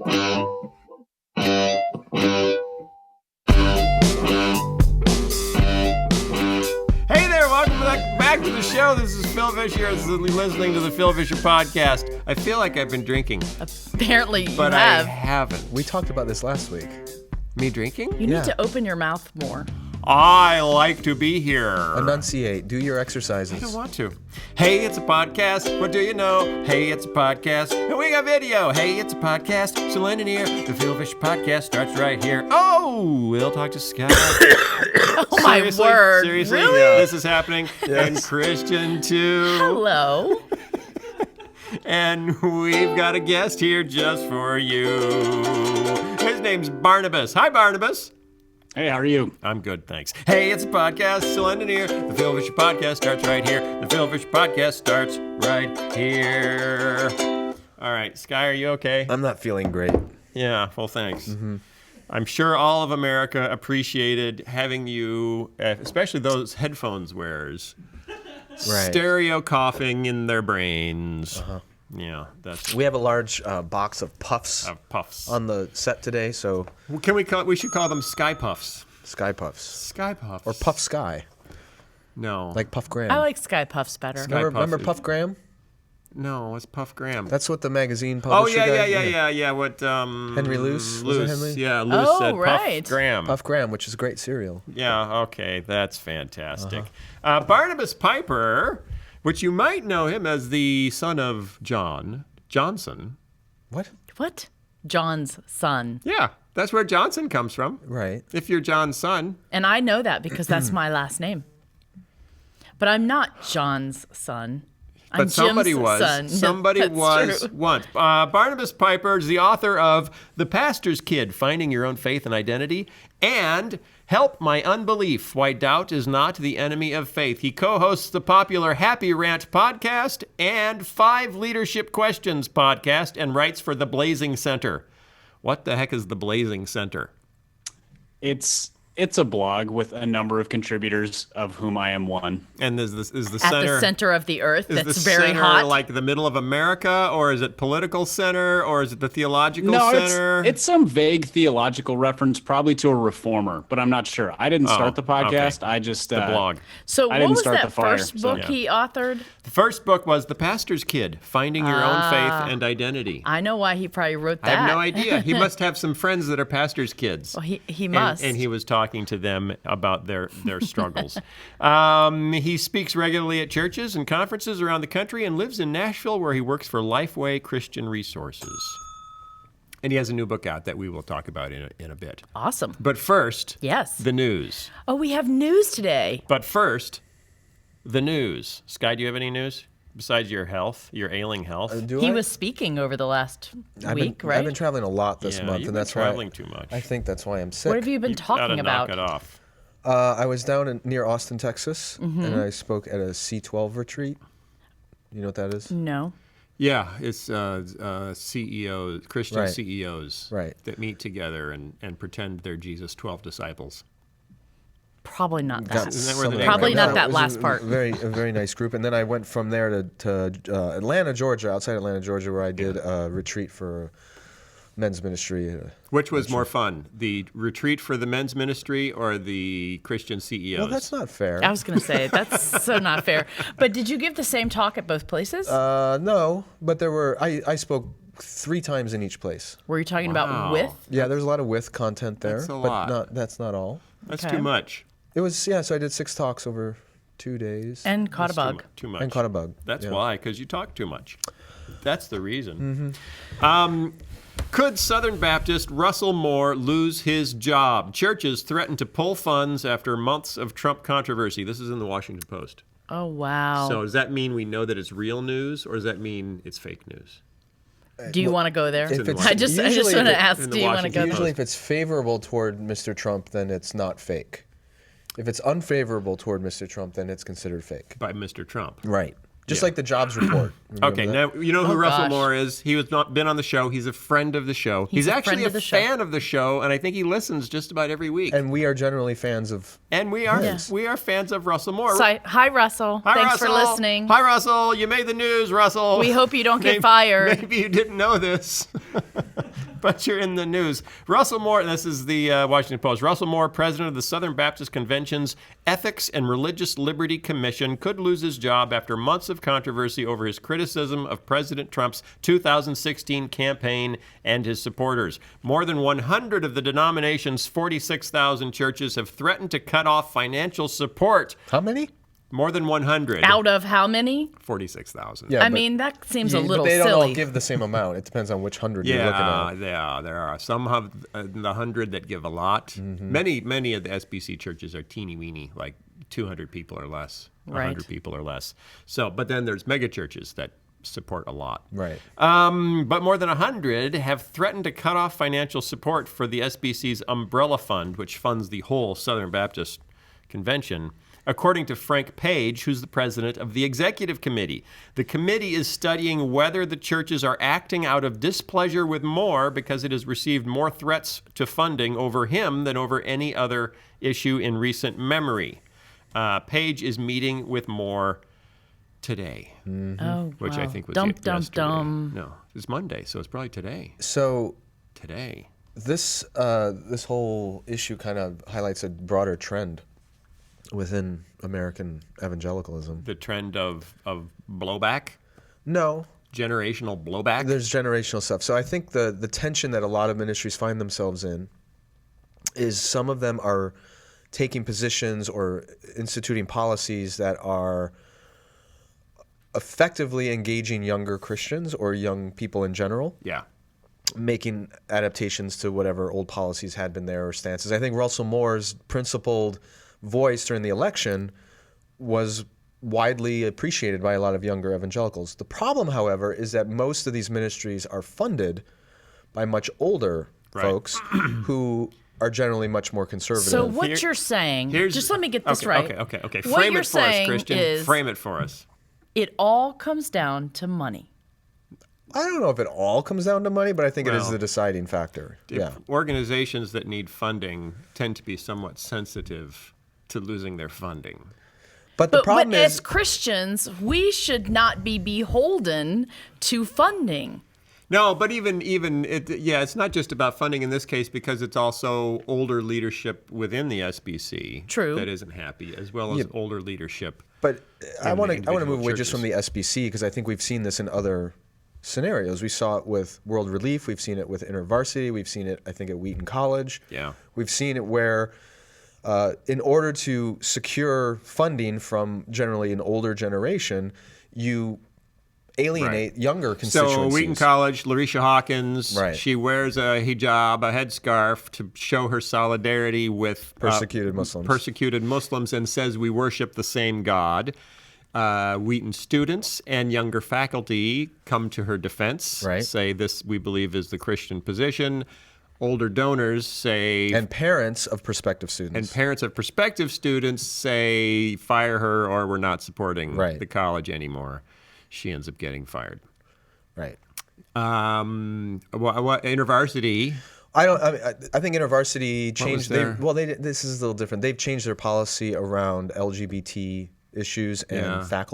Hey there, welcome back to the show. This is Phil Fisher. You're listening to the Phil Fisher podcast. I feel like I've been drinking. Apparently you but have. I haven't. We talked about this last week. Me drinking? You need to open your mouth more. I like to be here. Enunciate. Do your exercises. I don't want to. Hey, it's a podcast. What do you know? Hey, it's a podcast. And we got video. Hey, it's a podcast. So lend an ear. The Phil Fisher podcast starts right here. Oh, we'll talk to Scott. Oh, my word. Seriously? Really? Yeah. This is happening. Yes. And Christian, too. Hello. And we've got a guest here just for you. His name's Barnabas. Hi, Barnabas. Hey, how are you? I'm good, thanks. Hey, it's a podcast, still ending here. The Phil Fisher podcast starts right here. The Phil Fisher podcast starts right here. All right, Skye, are you okay? I'm not feeling great. Yeah, well, thanks. Mm-hmm. I'm sure all of America appreciated having you, especially those headphones wearers, stereo coughing in their brains. Uh-huh. Yeah, that's. We have a large box of puffs, on the set today, so We should call them Sky Puffs. Sky Puffs. Sky Puffs. Or Puff Sky. No. Like Puff Graham. I like Sky Puffs better. Remember Puff Graham? No, it's Puff Graham. That's what the magazine publisher yeah. What Henry Luce? Was it Henry? Yeah, Luce said right. Puff Graham. Puff Graham, which is a great cereal. Yeah, okay, that's fantastic. Barnabas Piper, which you might know him as the son of John Johnson. What? John's son. Yeah, that's where Johnson comes from. Right. If you're John's son. And I know that because that's my last name. But I'm not John's son. I'm But somebody Jim's was. son. Somebody That's was true. once. Barnabas Piper is the author of The Pastor's Kid, Finding Your Own Faith and Identity, and Help My Unbelief, Why Doubt is Not the Enemy of Faith. He co-hosts the popular Happy Rant podcast and 5 Leadership Questions podcast and writes for the Blazing Center. What the heck is the Blazing Center? It's a blog with a number of contributors, of whom I am one. And is the At center the center of the earth. is That's the very center hot. like the middle of America, or is it political center, or is it the theological No, center? it's some vague theological reference, probably to a reformer, but I'm not sure. I didn't start the podcast. okay. I just the blog. So I what didn't was start that the fire, first so- book he authored? The first book was The Pastor's Kid, Finding Your Own Faith and Identity. I know why he probably wrote I that. have no idea. He must have some friends that are pastors' kids. Well, he must. And he was talking to them about their struggles. He speaks regularly at churches and conferences around the country and lives in Nashville, where he works for Lifeway Christian Resources. And he has a new book out that we will talk about in a bit. Awesome. But first, Yes. the news. Oh, we have news today. But first, the news. Skye, do you have any news besides your health, your ailing health? He was speaking over the last week, right? I've been traveling a lot this month, you've and been that's traveling why too much. I think that's why I'm sick. What have you been You've gotta talking about? knock it off. I was down near Austin, Texas, and I spoke at a C12 retreat. You know what that is? No. Yeah, it's CEOs, Christian Right. CEOs that meet together and pretend they're Jesus' 12 disciples. Probably not that. Isn't that where the name Probably comes not from? that It was last part. A very nice group. And then I went from there to Atlanta, Georgia, outside Atlanta, Georgia, where I did a retreat for men's ministry. Which was more fun, the retreat for the men's ministry or the Christian CEOs? Well, that's not fair. I was going to say, that's so not fair. But did you give the same talk at both places? No, but there were. I spoke 3 times in each place. Were you talking Wow. about with? Yeah, there's a lot of with content there, That's a but lot. that's not all. That's Okay. too much. It was so I did 6 talks over 2 days And caught a That's bug. Too much. and caught a bug. That's Yeah. why, because you talk too much. That's the reason. Could Southern Baptist Russell Moore lose his job? Churches threaten to pull funds after months of Trump controversy. This is in the Washington Post. Oh, wow. So does that mean we know that it's real news, or does that mean it's fake news? Do you want to go there? If it's- I just usually want if to it- ask, in the do you want to Washington go Usually, there? if it's favorable toward Mr. Trump, then it's not fake. If it's unfavorable toward Mr. Trump, then it's considered fake. By Mr. Trump. Right. Just like the jobs report. Remember Okay, that? now you know who Oh, Russell gosh. Moore is. He was not been on the show. He's a friend of the show. He's a actually friend of the show. fan of the show, and I think he listens just about every week. And we are generally fans of. And we are Yes. we are fans of Russell Moore. So, hi, Russell. Hi, Thanks for Russell. listening. Hi, Russell. You made the news, Russell. We hope you don't get Maybe- fired. Maybe you didn't know this. But you're in the news. Russell Moore, this is the Washington Post. Russell Moore, president of the Southern Baptist Convention's Ethics and Religious Liberty Commission, could lose his job after months of controversy over his criticism of President Trump's 2016 campaign and his supporters. More than 100 of the denomination's 46,000 churches have threatened to cut off financial support. How many? More than 100. Out of how many? 46,000. Yeah, I mean, that seems a but little they don't silly. all give the same amount. It depends on which 100 you're looking at. Yeah, there are. Some have the 100 that give a lot. Mm-hmm. Many of the SBC churches are teeny weeny, like 200 people or less, 100 Right. people or less. So, but then there's mega churches that support a lot. Right. But more than 100 have threatened to cut off financial support for the SBC's umbrella fund, which funds the whole Southern Baptist Convention. According to Frank Page, who's the president of the executive committee, the committee is studying whether the churches are acting out of displeasure with Moore because it has received more threats to funding over him than over any other issue in recent memory. Page is meeting with Moore today, Oh, which I wow. think was Dum, yesterday. dum. No, it's Monday, so it's probably today. So Today. this whole issue kind of highlights a broader trend within American evangelicalism. The trend of blowback, No, generational blowback. there's generational stuff. So I think the tension that a lot of ministries find themselves in is some of them are taking positions or instituting policies that are effectively engaging younger Christians or young people in general, Yeah. making adaptations to whatever old policies had been there or stances. I think Russell Moore's principled voice during the election was widely appreciated by a lot of younger evangelicals. The problem, however, is that most of these ministries are funded by much older Right. folks who are generally much more conservative. So what Here- you're saying, Here's, just let me get this okay, right. Okay. What Frame you're it for us, saying Christian. is Frame it for us. it all comes down to money. I don't know if it all comes down to money, but I think it is Well, the deciding factor. Yeah. Organizations that need funding tend to be somewhat sensitive to losing their funding. But the But problem as is, Christians, we should not be beholden to funding. No, but even it's not just about funding in this case because it's also older leadership within the SBC True. that isn't happy, as well as older leadership. but I in want the to move individual away just from the churches. SBC because I think we've seen this in other scenarios. We saw it with World Relief. We've seen it with InterVarsity. We've seen it, I think, at Wheaton College. Yeah. We've seen it where, in order to secure funding from generally an older generation, you alienate younger So constituencies. Wheaton College, Larisha Hawkins, Right. she wears a hijab, a headscarf, to show her solidarity with Persecuted Muslims. persecuted Muslims, and says we worship the same God. Wheaton students and younger faculty come to her defense, Right. say this we believe is the Christian position. Older donors say, And parents of prospective students. and parents of prospective students say, fire her or we're not supporting Right. the college anymore. She ends up getting fired. Right. What InterVarsity? I think InterVarsity changed. their- This is a little different. They've changed their policy around LGBT issues and Yeah. staff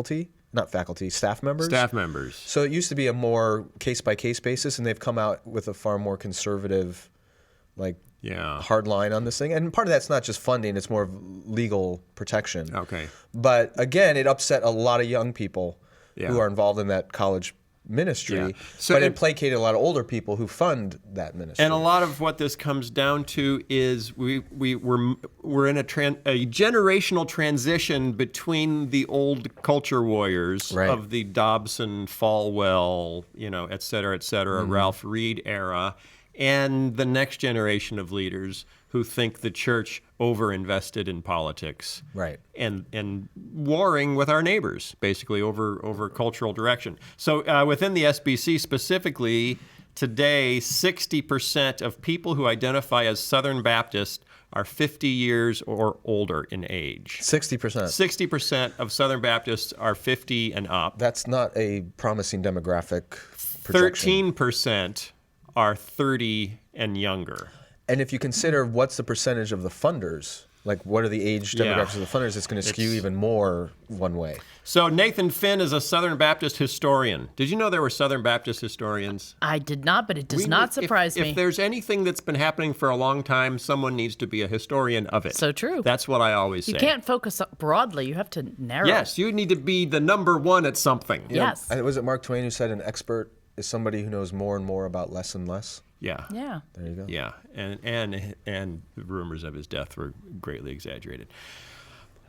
members. Staff members. So it used to be a more case by case basis, and they've come out with a far more conservative, Yeah. hard line on this thing. And part of that's not just funding; it's more of legal protection. Okay. But again, it upset a lot of young people Yeah. who are involved in that college ministry. Yeah. So but it- it placated a lot of older people who fund that ministry. And a lot of what this comes down to is we're in a generational transition between the old culture warriors Right. of the Dobson, Falwell, et cetera, Mm-hmm. Ralph Reed era, and the next generation of leaders who think the church overinvested in politics, Right. and warring with our neighbors, basically over cultural direction. So within the SBC specifically, today 60% of people who identify as Southern Baptist are 50 years or older in age. 60%. 60% of Southern Baptists are 50 and up. That's not a promising demographic projection. 13% are 30 and younger. And if you consider what's the percentage of the funders Like, what are the age demographics of the funders? It's going to skew even more one way. So Nathan Finn is a Southern Baptist historian. Did you know there were Southern Baptist historians? I did not, but it does not surprise me. If there's anything that's been happening for a long time, someone needs to be a historian of it. So true. That's what I always say. You can't focus broadly. You have to narrow. Yes, you need to be the number one at something. Yes. Was it Mark Twain who said an expert is somebody who knows more and more about less and less? Yeah. Yeah. There you go. Yeah, and the rumors of his death were greatly exaggerated.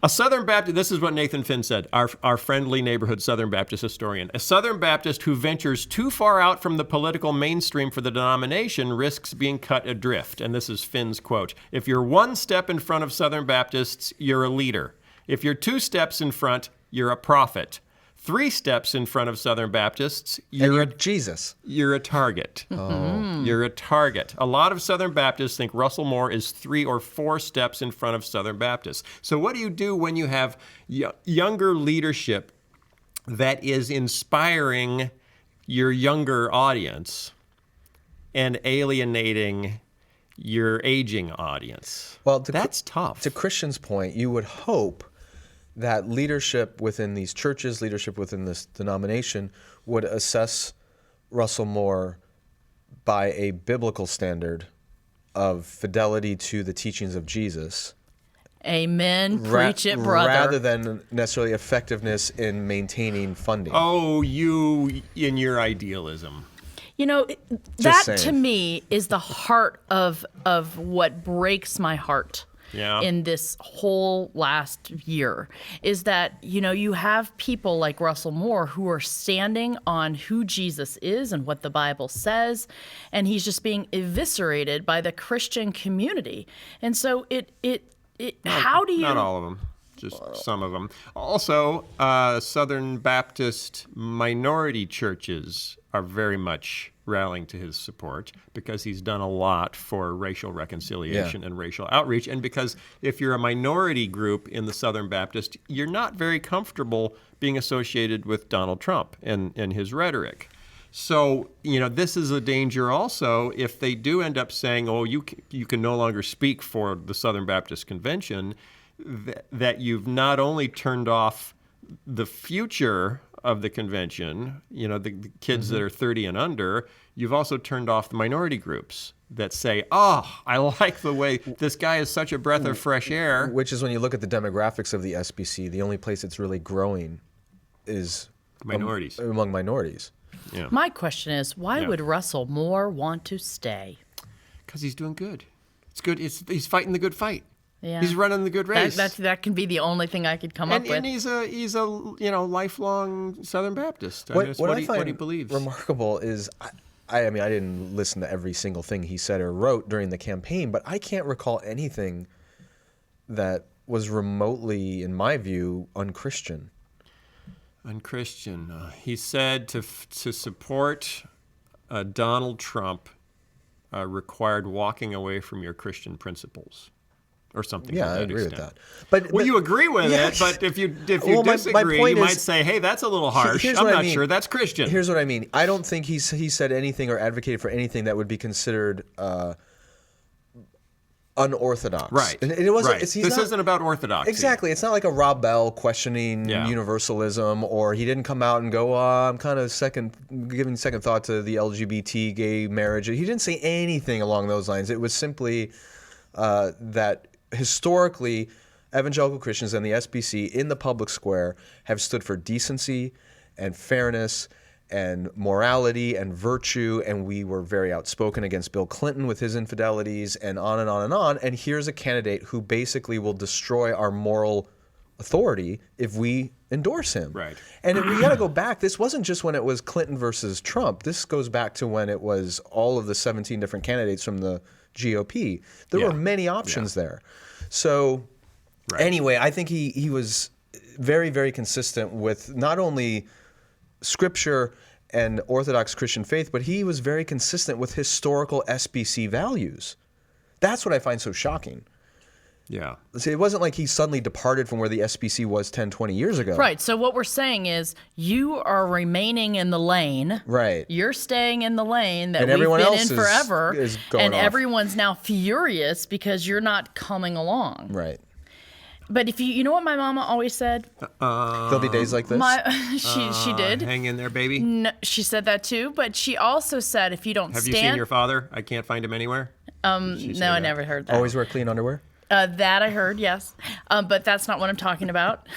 A Southern Baptist, this is what Nathan Finn said, our friendly neighborhood Southern Baptist historian. A Southern Baptist who ventures too far out from the political mainstream for the denomination risks being cut adrift. And this is Finn's quote. If you're one step in front of Southern Baptists, you're a leader. If you're 2 steps in front, you're a prophet. 3 steps in front of Southern Baptists, you're Jesus. You're a target. You're a target. A lot of Southern Baptists think Russell Moore is 3 or 4 steps in front of Southern Baptists. So what do you do when you have younger leadership that is inspiring your younger audience and alienating your aging audience? Well, that's tough. To Christian's point, you would hope that leadership within these churches, leadership within this denomination, would assess Russell Moore by a biblical standard of fidelity to the teachings of Jesus. Amen. Preach it, brother. Rather than necessarily effectiveness in maintaining funding. Oh, you in your idealism. You know, that saying. to me is the heart of what breaks my heart. Yeah. In this whole last year is that, you know, you have people like Russell Moore who are standing on who Jesus is and what the Bible says, and he's just being eviscerated by the Christian community. And so how do you... Not all of them, just some of them. Also, Southern Baptist minority churches are very much rallying to his support because he's done a lot for racial reconciliation and racial outreach. And because if you're a minority group in the Southern Baptist, you're not very comfortable being associated with Donald Trump and his rhetoric. So, you know, this is a danger also if they do end up saying, oh, you can no longer speak for the Southern Baptist Convention, that you've not only turned off the future of the convention, you know, the kids that are 30 and under, you've also turned off the minority groups that say, oh, I like the way this guy is such a breath of fresh air. Which is when you look at the demographics of the SBC, the only place it's really growing is minorities. Among minorities. Yeah. My question is, why would Russell Moore want to stay? Because he's doing good. It's good. He's fighting the good fight. Yeah. He's running the good race. That can be the only thing I could come up with. And he's a you know, lifelong Southern Baptist. What I find what he believes. remarkable is, I mean, I didn't listen to every single thing he said or wrote during the campaign, but I can't recall anything that was remotely, in my view, unchristian. Unchristian. He said to support Donald Trump required walking away from your Christian principles. Or something. Yeah, to that I agree extent. with that. But you agree with it, but if you disagree, you might say, "Hey, that's a little harsh." I'm not sure that's Christian. Here's what I mean. I don't think he said anything or advocated for anything that would be considered unorthodox. Right. And it wasn't. Right. This isn't about orthodoxy. Exactly. It's not like a Rob Bell questioning universalism, or he didn't come out and go, I'm kind of giving second thought to the LGBT gay marriage. He didn't say anything along those lines. It was simply that historically, evangelical Christians and the SBC in the public square have stood for decency and fairness and morality and virtue, and we were very outspoken against Bill Clinton with his infidelities and on and on and on. And here's a candidate who basically will destroy our moral authority if we endorse him. Right. And we got to go back. This wasn't just when it was Clinton versus Trump. This goes back to when it was all of the 17 different candidates from the GOP. There were many options there. So anyway, I think he was very, very consistent with not only Scripture and Orthodox Christian faith, but he was very consistent with historical SBC values. That's what I find so shocking. Yeah. See, it wasn't like he suddenly departed from where the SBC was 10, 20 years ago. Right. So what we're saying is you are remaining in the lane. Right. You're staying in the lane that And we've everyone been else in is- forever. is going and off. everyone's now furious because you're not coming along. Right. But if you know what my mama always said? There'll be days like this. She did. Hang in there, baby. No, she said that too, but she also said if you don't Have stand. you seen your father? I can't find him anywhere. No, I never heard that. Always wear clean underwear. That I heard, yes. But that's not what I'm talking about.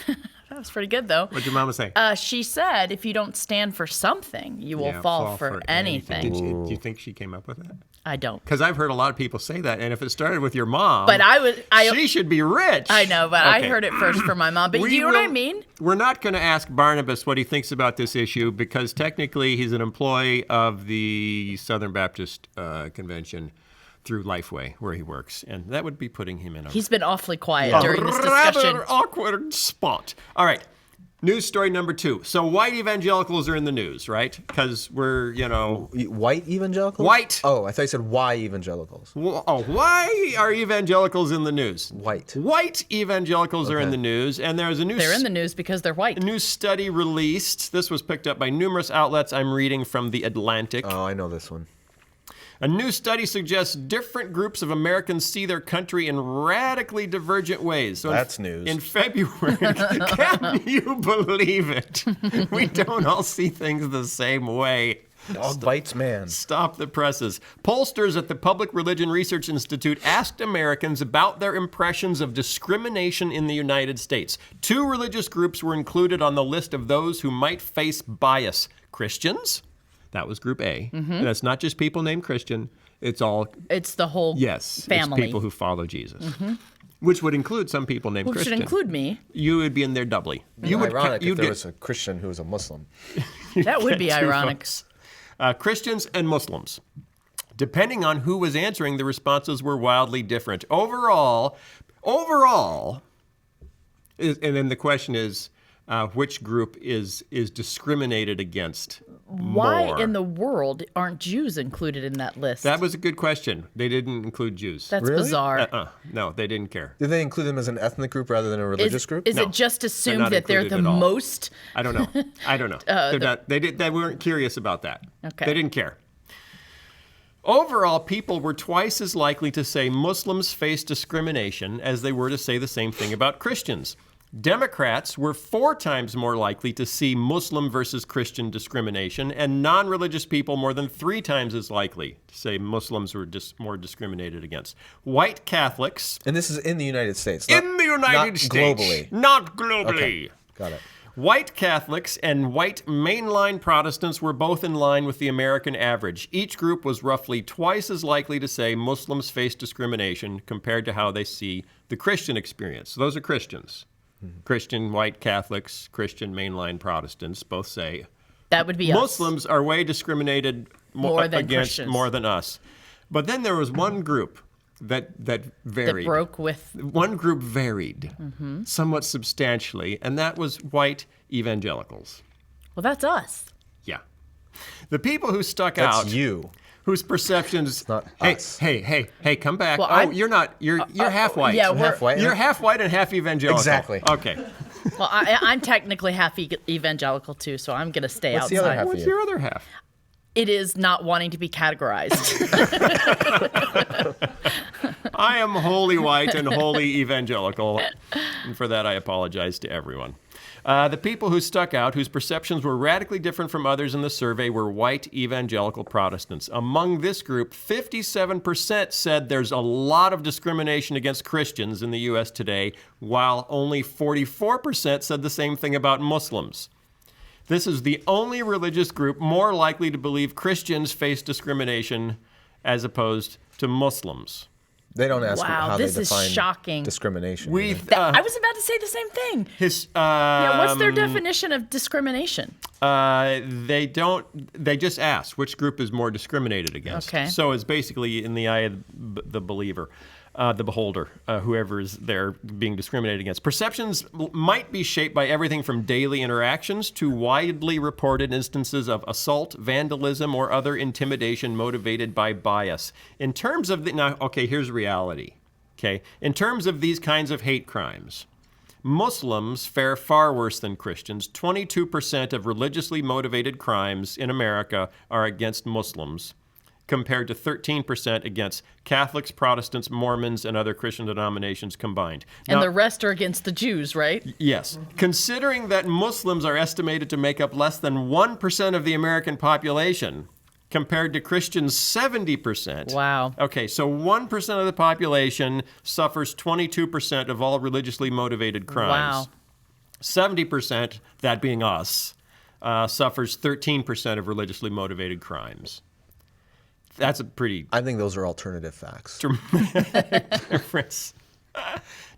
That was pretty good, though. What'd your mama say? She said if you don't stand for something, you will fall for anything. Do you think she came up with that? I don't. Because I've heard a lot of people say that, and if it started with your mom, But she should be rich. I know, but Okay. I heard it first from my mom. But you know what I mean? We're not going to ask Barnabas what he thinks about this issue because technically he's an employee of the Southern Baptist Convention through Lifeway, where he works, and that would be putting him in a He's been awfully quiet during this discussion. rather awkward spot. All right. News story number 2. So white evangelicals are in the news, right? Because we're, White evangelicals? White. Oh, I thought you said why evangelicals. Why are evangelicals in the news? White. White evangelicals are in the news, and there's a new They're in the news because they're white. a new study released. This was picked up by numerous outlets. I'm reading from The Atlantic. Oh, I know this one. A new study suggests different groups of Americans see their country in radically divergent ways. So That's news. In February, can you believe it? We don't all see things the same way. Dog bites man. Stop the presses. Pollsters at the Public Religion Research Institute asked Americans about their impressions of discrimination in the United States. 2 religious groups were included on the list of those who might face bias. Christians? That was group A. And that's not just people named Christian. It's all, It's the whole family. it's people who follow Jesus. Which would include some people named Which Christian. should include me. You would be in there doubly. You would Ironic if you'd there get was a Christian who was a Muslim. That would be two ironic. votes. Christians and Muslims. Depending on who was answering, the responses were wildly different. Overall, and then the question is, which group is discriminated against Why more? in the world aren't Jews included in that list? That was a good question. They didn't include Jews. That's Really? bizarre. No, they didn't care. Did they include them as an ethnic group rather than a religious group? Is No, it just they're assumed not that they're included the at all. most? I don't know. They're not. They weren't curious about that. Okay. They didn't care. Overall, people were twice as likely to say Muslims face discrimination as they were to say the same thing about Christians. Democrats were 4 times more likely to see Muslim versus Christian discrimination, and non-religious people more than 3 times as likely to say Muslims were more discriminated against. White Catholics And this is in the United States. in the United not States, globally. not globally. Okay, got it. White Catholics and white mainline Protestants were both in line with the American average. Each group was roughly twice as likely to say Muslims face discrimination compared to how they see the Christian experience. So those are Christians. Christian white Catholics, Christian mainline Protestants both say That would be us. Muslims are way discriminated More than against Christians. more than us. But then there was one group that varied. That broke with. One group varied somewhat substantially, and that was white evangelicals. Well, that's us. Yeah. The people who stuck That's out, you. whose perceptions, not hey, us. hey, come back. Well, Oh, I'm- you're not, you're half white. yeah, I'm half white. You're half white and half evangelical. Exactly. Okay. Well, I'm technically half evangelical too, so I'm going to stay What's the outside. other half? What's you. your other half? It is not wanting to be categorized. I am wholly white and wholly evangelical, and for that I apologize to everyone. The people who stuck out, whose perceptions were radically different from others in the survey, were white evangelical Protestants. Among this group, 57% said there's a lot of discrimination against Christians in the U.S. today, while only 44% said the same thing about Muslims. This is the only religious group more likely to believe Christians face discrimination as opposed to Muslims. They don't ask Wow, how this they is define shocking. discrimination. We've I was about to say the same thing. Yeah, what's their definition of discrimination? They don't. They just ask which group is more discriminated against. Okay. So it's basically in the eye of the believer, the beholder, whoever is there being discriminated against. Perceptions might be shaped by everything from daily interactions to widely reported instances of assault, vandalism, or other intimidation motivated by bias. In terms of now, okay, here's reality. Okay. In terms of these kinds of hate crimes, Muslims fare far worse than Christians. 22% of religiously motivated crimes in America are against Muslims, compared to 13% against Catholics, Protestants, Mormons, and other Christian denominations combined. And Now, the rest are against the Jews, right? yes. Considering that Muslims are estimated to make up less than 1% of the American population, compared to Christians 70%. Wow. Okay, so 1% of the population suffers 22% of all religiously motivated crimes. Wow. 70%, that being us, suffers 13% of religiously motivated crimes. That's a pretty I think those are alternative facts. dramatic difference.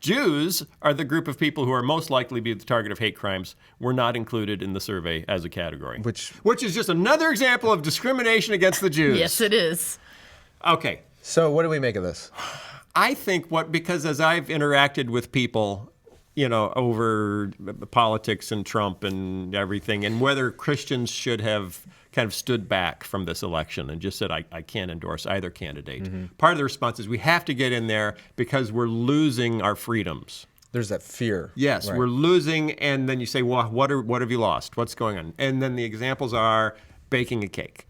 Jews are the group of people who are most likely to be the target of hate crimes. Were not included in the survey as a category. Which is just another example of discrimination against the Jews. Yes, it is. Okay. So what do we make of this? I think because as I've interacted with people, over politics and Trump and everything, and whether Christians should have kind of stood back from this election and just said, I can't endorse either candidate. Mm-hmm. Part of the response is we have to get in there because we're losing our freedoms. There's that fear. Yes, Right. we're losing, and then you say, well, what have you lost? What's going on? And then the examples are baking a cake,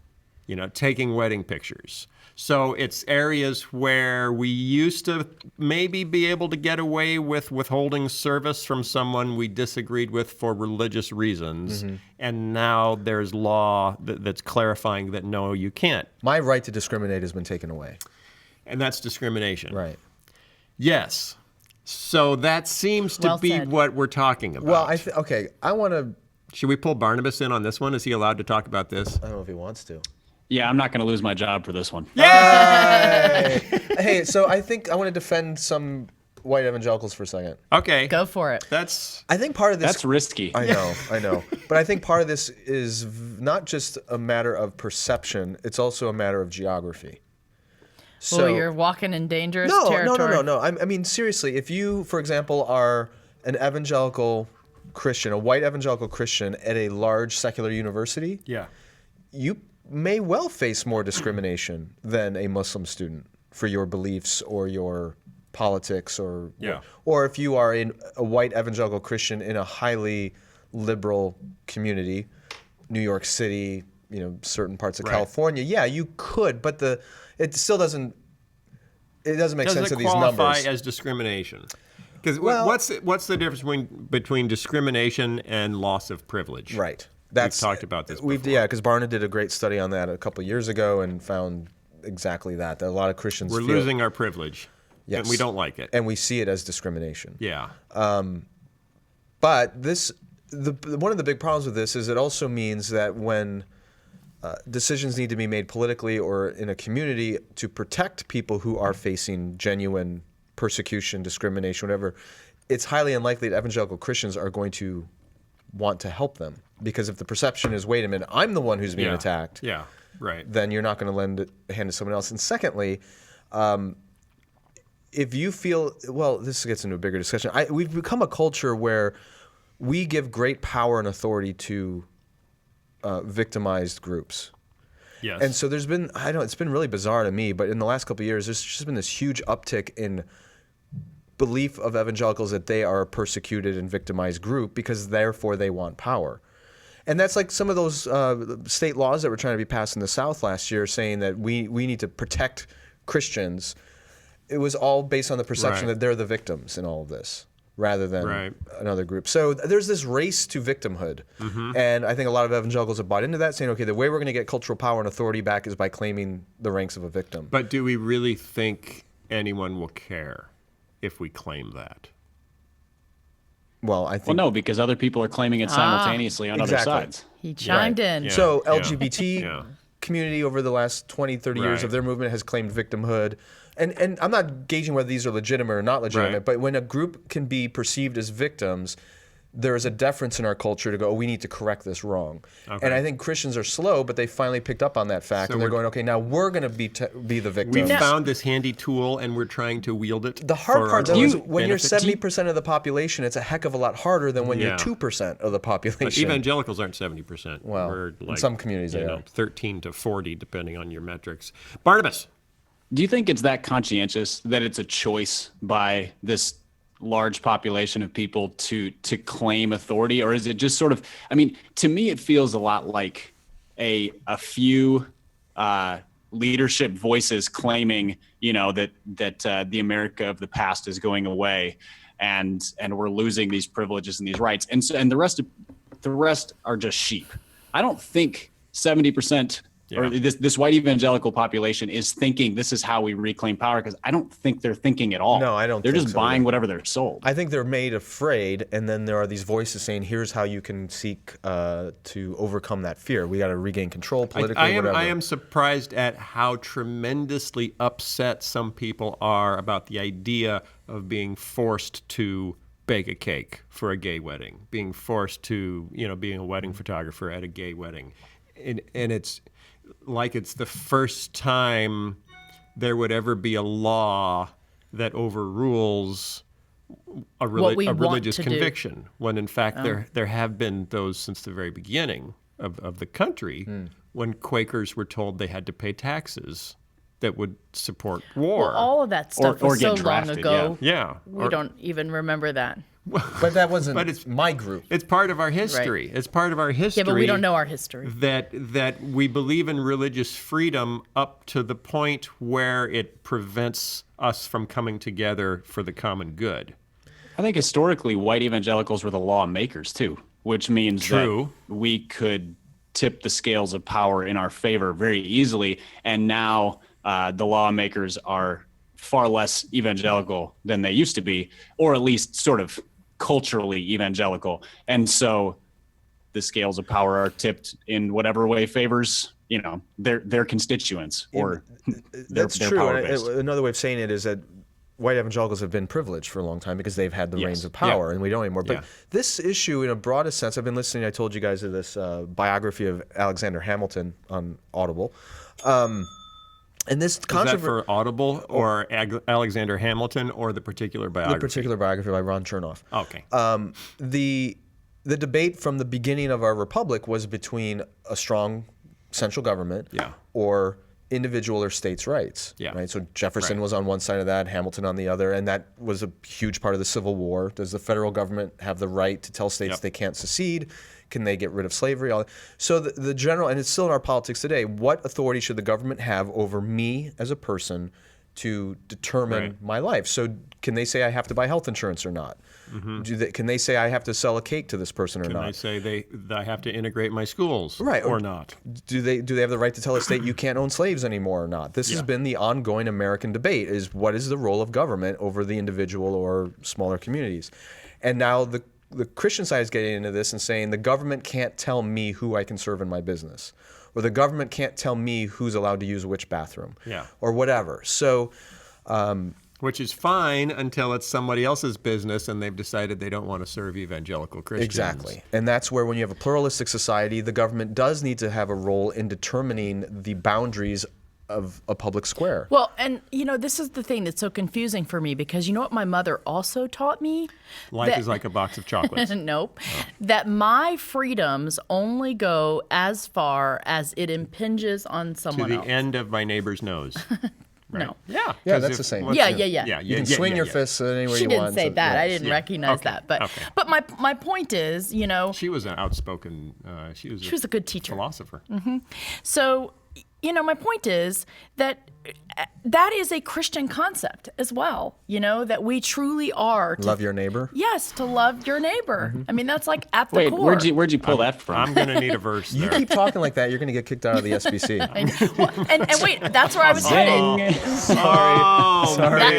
taking wedding pictures. So it's areas where we used to maybe be able to get away with withholding service from someone we disagreed with for religious reasons, and now there's law that's clarifying that no, you can't. My right to discriminate has been taken away. And that's discrimination. Right. Yes. So that seems to Well be said. what we're talking about. Well, I want to. Should we pull Barnabas in on this one? Is he allowed to talk about this? I don't know if he wants to. Yeah, I'm not going to lose my job for this one. Hey, so I think I want to defend some white evangelicals for a second. Okay. Go for it. I think part of this. That's risky. I know. But I think part of this is not just a matter of perception, it's also a matter of geography. So you're walking in dangerous No. territory. I mean, seriously, if you, for example, are an evangelical Christian, a white evangelical Christian at a large secular university, Yeah. you may well face more discrimination than a Muslim student for your beliefs or your politics or if you are a white evangelical Christian in a highly liberal community, New York City, certain parts of California, you could, but it still doesn't make sense of these numbers. Does it qualify as discrimination? Because what's the difference between discrimination and loss of privilege? Right. We've talked about this before. Because Barna did a great study on that a couple of years ago and found exactly that a lot of Christians We're losing our privilege. Yes. And we don't like it. And we see it as discrimination. Yeah. But one of the big problems with this is it also means that when decisions need to be made politically or in a community to protect people who are facing genuine persecution, discrimination, whatever, it's highly unlikely that evangelical Christians are going to want to help them. Because if the perception is, wait a minute, I'm the one who's being attacked, then you're not going to lend a hand to someone else. And secondly, if you feel, this gets into a bigger discussion. We've become a culture where we give great power and authority to victimized groups. Yes. And so there's been, it's been really bizarre to me, but in the last couple of years, there's just been this huge uptick in belief of evangelicals that they are a persecuted and victimized group because therefore they want power. And that's like some of those state laws that were trying to be passed in the South last year saying that we need to protect Christians. It was all based on the perception that they're the victims in all of this rather than another group. So there's this race to victimhood. And I think a lot of evangelicals have bought into that, saying, okay, the way we're going to get cultural power and authority back is by claiming the ranks of a victim. But do we really think anyone will care if we claim that? Well, I think... Well, no, because other people are claiming it simultaneously on other sides. He chimed in. Yeah. So LGBT community over the last 20, 30 years of their movement has claimed victimhood. And I'm not gauging whether these are legitimate or not legitimate, but when a group can be perceived as victims, there is a deference in our culture to go, we need to correct this wrong. Okay. And I think Christians are slow, but they finally picked up on that fact, and they're going, okay, now we're going to be the victim. We found this handy tool, and we're trying to wield it. The hard part, though, is when you're benefit. 70% of the population, it's a heck of a lot harder than when you're 2% of the population. But evangelicals aren't 70%. Well, we're in some communities they are. 13 to 40, depending on your metrics. Barnabas. Do you think it's that conscientious that it's a choice by this large population of people to claim authority, or is it just sort of? I mean, to me, it feels a lot like a few leadership voices claiming, that the America of the past is going away, and we're losing these privileges and these rights, and the rest are just sheep. I don't think 70%. Yeah. Or this white evangelical population is thinking this is how we reclaim power, because I don't think they're thinking at all. No, I don't They're think just so buying either. whatever they're sold. I think they're made afraid, and then there are these voices saying, here's how you can seek to overcome that fear. We got to regain control politically, whatever. I am surprised at how tremendously upset some people are about the idea of being forced to bake a cake for a gay wedding, being forced to, being a wedding photographer at a gay wedding. And it's like it's the first time there would ever be a law that overrules a religious conviction, when in fact there have been those since the very beginning of the country, when Quakers were told they had to pay taxes that would support war. Well, all of that stuff Or was so get drafted, long ago. Yeah. We don't even remember that. But that wasn't it's my group. It's part of our history. Right. It's part of our history. Yeah, but we don't know our history. That we believe in religious freedom up to the point where it prevents us from coming together for the common good. I think historically, white evangelicals were the lawmakers too, which means True. that we could tip the scales of power in our favor very easily. And now the lawmakers are far less evangelical than they used to be, or at least sort of culturally evangelical. And so the scales of power are tipped in whatever way favors, their constituents or That's their true. power And base. another way of saying it is that white evangelicals have been privileged for a long time because they've had the reins of power, and we don't anymore. But Yeah. this issue, in a broadest sense, I've been listening. I told you guys of this biography of Alexander Hamilton on Audible. And this Is that controversy, for Audible or Alexander Hamilton or the particular biography? the particular biography by Ron Chernoff. Okay. The debate from the beginning of our republic was between a strong central government or individual or states' rights. Yeah. Right. So Jefferson Right. was on one side of that, Hamilton on the other, and that was a huge part of the Civil War. Does the federal government have the right to tell states they can't secede? Can they get rid of slavery? So the general, and it's still in our politics today, what authority should the government have over me as a person to determine my life? So can they say I have to buy health insurance or not? Can they say I have to sell a cake to this person or not? Can they say I have to integrate my schools Right. or not? Do they have the right to tell a state you can't own slaves anymore or not? This has been the ongoing American debate: is what is the role of government over the individual or smaller communities? And now the Christian side is getting into this and saying the government can't tell me who I can serve in my business, or the government can't tell me who's allowed to use which bathroom, or whatever. So. Which is fine until it's somebody else's business and they've decided they don't want to serve evangelical Christians. Exactly. And that's where, when you have a pluralistic society, the government does need to have a role in determining the boundaries of a public square. Well, and this is the thing that's so confusing for me, because you know what my mother also taught me? Life is like a box of chocolates. Nope. That my freedoms only go as far as it impinges on To someone the else. end of my neighbor's nose. Right. No. Yeah. Yeah, 'Cause that's the same. Yeah. You can swing your fists anywhere She you didn't want. say So, that. yeah. I didn't recognize that. But my point is, She was an outspoken, she was a good teacher. philosopher. So, my point is that that is a Christian concept as well, that we truly are to Love your neighbor. Yes, to love your neighbor. I mean, that's like at the Wait, core. where'd you pull that from? I'm going to need a verse You there. keep talking like that, you're going to get kicked out of the SBC. and wait, that's where I was headed. Sorry.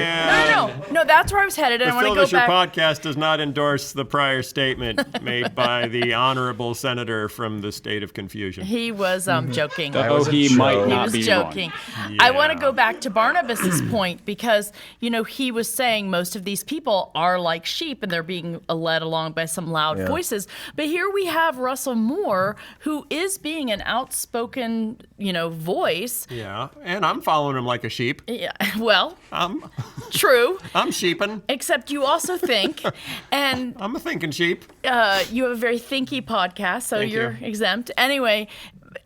No, that's where I was headed. And The I Phil want to go back. podcast does not endorse the prior statement made by the honorable senator from the state of confusion. He was joking. That was a he joke. might He not was be joking. wrong. I want to Yeah. go back to Barnabas's point, because he was saying most of these people are like sheep and they're being led along by some loud voices. But here we have Russell Moore, who is being an outspoken voice. Yeah, and I'm following him like a sheep. Yeah, well, I'm true. sheeping. Except you also think, and I'm a thinking sheep. you have a very thinky podcast, so Thank you're you. exempt. Anyway,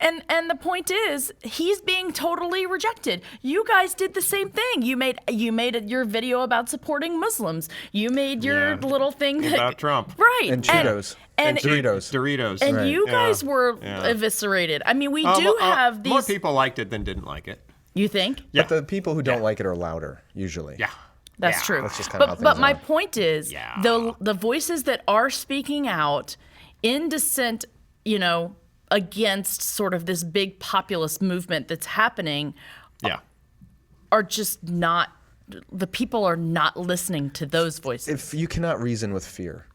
And the point is, he's being totally rejected. You guys did the same thing. You made your video about supporting Muslims. You made your little thing about Trump. Right. And Cheetos. And Doritos. And Right. you guys were eviscerated. I mean, we do have these. More people liked it than didn't like it. You think? But the people who don't like it are louder, usually. Yeah. That's true. That's just kind of how but things my are. point is, the voices that are speaking out in dissent, against sort of this big populist movement that's happening, are just not. The people are not listening to those voices. If you cannot reason with fear,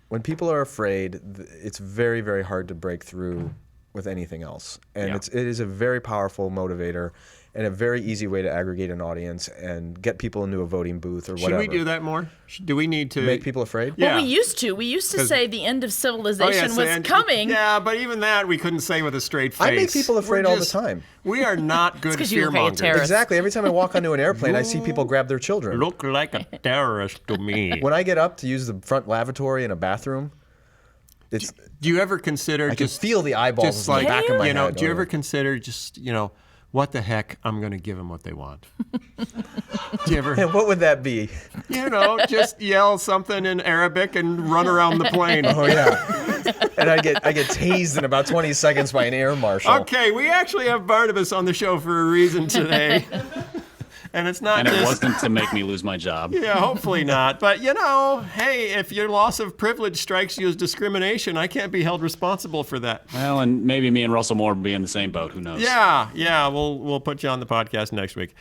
when people are afraid, it's very, very hard to break through with anything else, and it is a very powerful motivator. And a very easy way to aggregate an audience and get people into a voting booth or whatever. Should we do that more? Do we need to make people afraid? Well, we used to. We used to say the end of civilization was coming. Yeah, but even that we couldn't say with a straight face. I make people afraid all the time. We are not good you look like a fearmongers. terrorist. Exactly. Every time I walk onto an airplane, I see people grab their children. Look like a terrorist to me. When I get up to use the front lavatory in a bathroom, Do you ever consider I can feel the eyeballs just in the like back of my head. Do you ever consider just what the heck? I'm going to give them what they want. Do you ever? And what would that be? Just yell something in Arabic and run around the plane. Oh yeah. And I get tased in about 20 seconds by an air marshal. Okay, we actually have Barnabas on the show for a reason today. And it's not And just... it wasn't to make me lose my job. Yeah, hopefully not. But, hey, if your loss of privilege strikes you as discrimination, I can't be held responsible for that. Well, and maybe me and Russell Moore will be in the same boat. Who knows? Yeah, we'll put you on the podcast next week.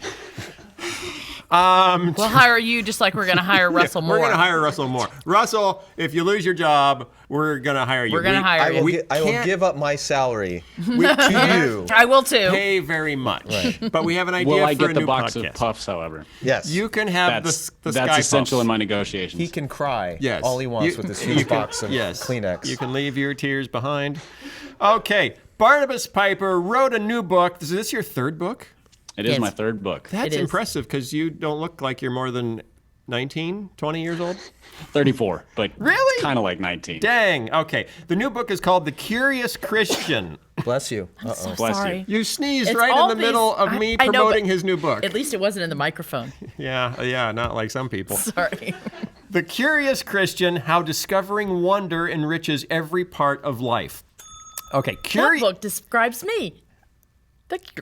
We'll hire you just like we're going to hire Russell Moore. We're going to hire Russell Moore. Russell, if you lose your job, we're going to hire you. We're going to hire you. I will give up my salary to you. I will too. Pay very much. Right. But we have an idea Will I for a get the new box podcast. of puffs, however? Yes. You can have the That's Sky essential Puffs. in my negotiations. He can cry Yes. all he wants with this huge box of Kleenex. You can leave your tears behind. Okay. Barnabas Piper wrote a new book. Is this your third book? It is Yes. my third book. That's It is. impressive because you don't look like you're more than 19, 20 years old. 34, but Really? kind of like 19. Dang. Okay. The new book is called The Curious Christian. Bless you. So Bless you. sorry. You sneezed It's right in all the these- middle of me I know, promoting but his new book. At least it wasn't in the microphone. Yeah, not like some people. Sorry. The Curious Christian, How Discovering Wonder Enriches Every Part of Life. Okay, That book describes me.